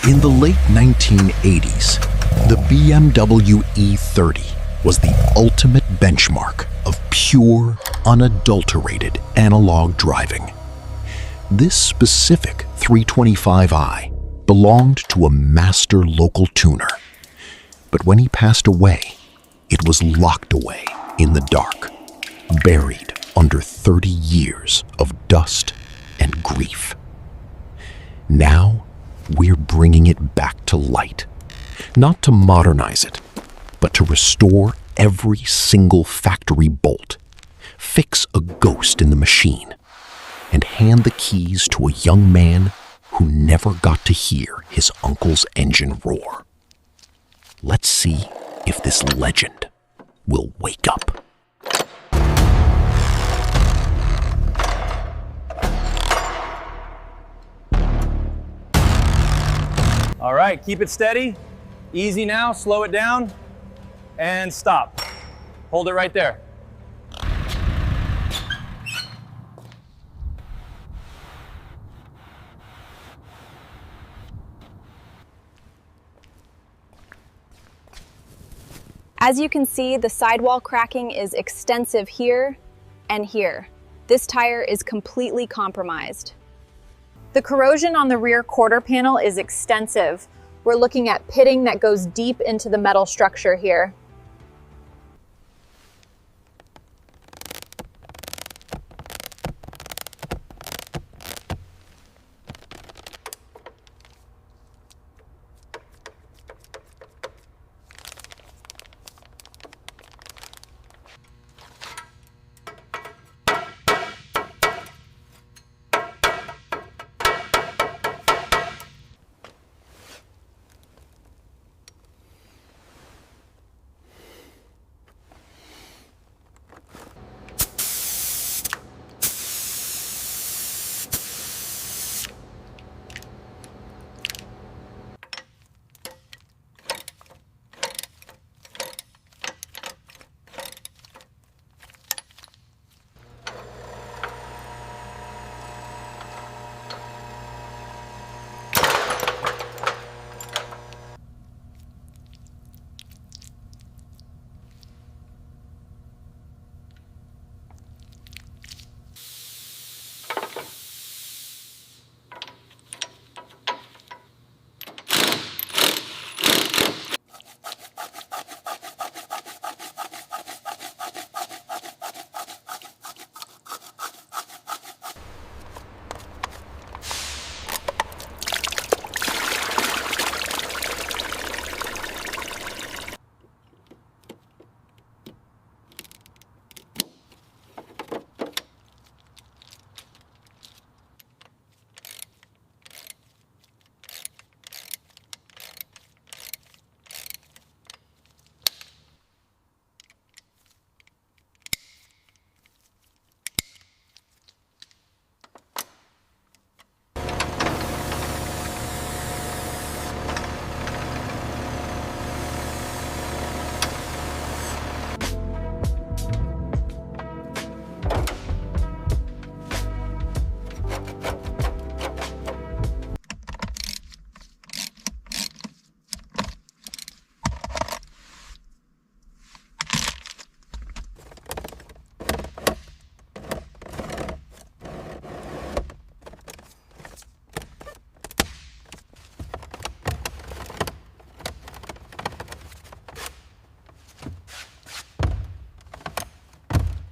In the late 1980s, the BMW E30 was the ultimate benchmark of pure, unadulterated analog driving. This specific 325i belonged to a master local tuner, but when he passed away, it was locked away in the dark, buried under 30 years of dust and grief. Now, we're bringing it back to light, not to modernize it, but to restore every single factory bolt, fix a ghost in the machine, and hand the keys to a young man who never got to hear his uncle's engine roar. Let's see if this legend will wake up. All right, keep it steady. Easy now, slow it down, and stop. Hold it right there. As you can see, the sidewall cracking is extensive here and here. This tire is completely compromised. The corrosion on the rear quarter panel is extensive. We're looking at pitting that goes deep into the metal structure here.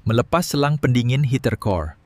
Melepas selang pendingin heater core.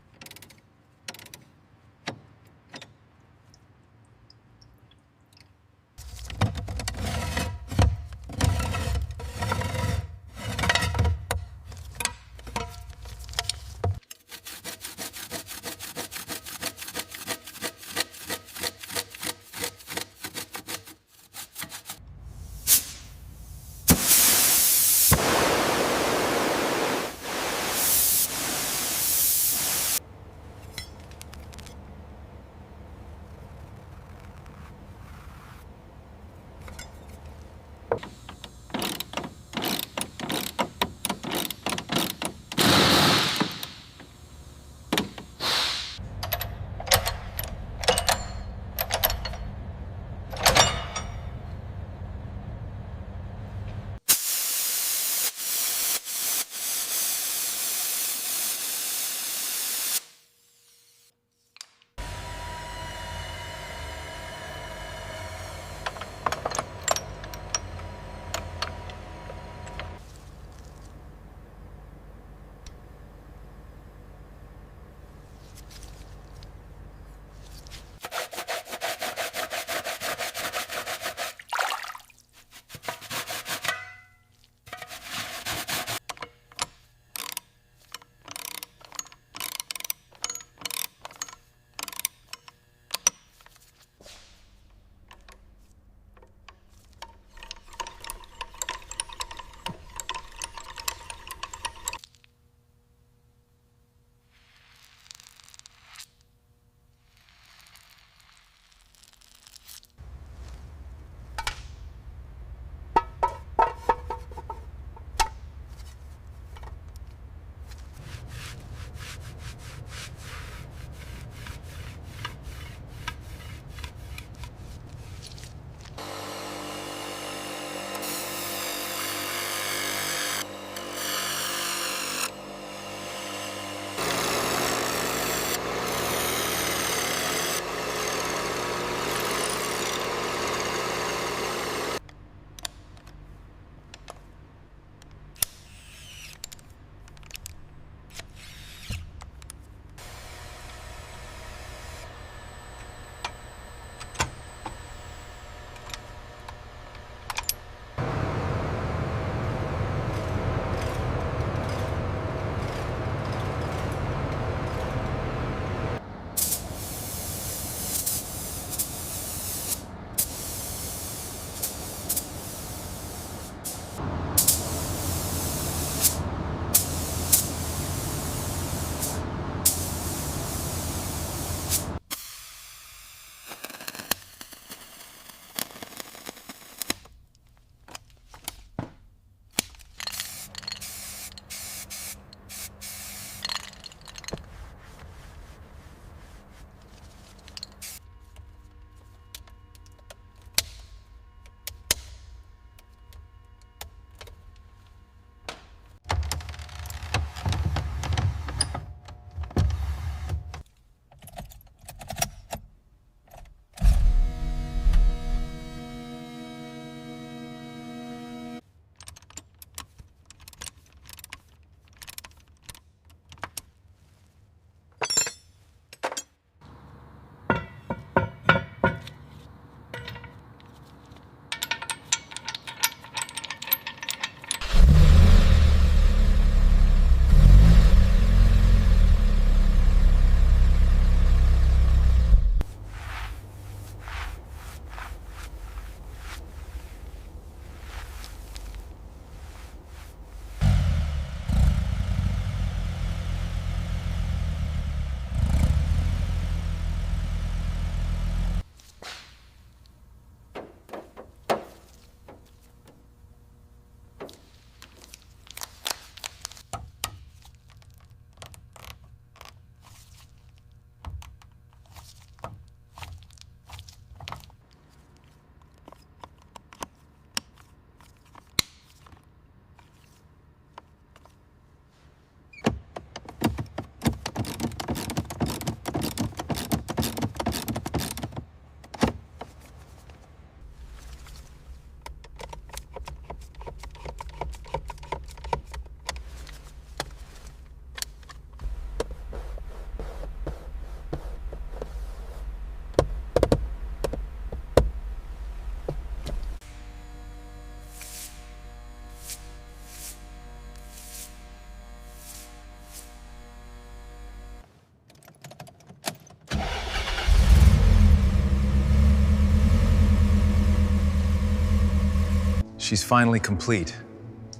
She's finally complete.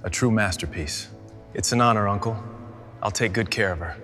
A true masterpiece. It's an honor, Uncle. I'll take good care of her.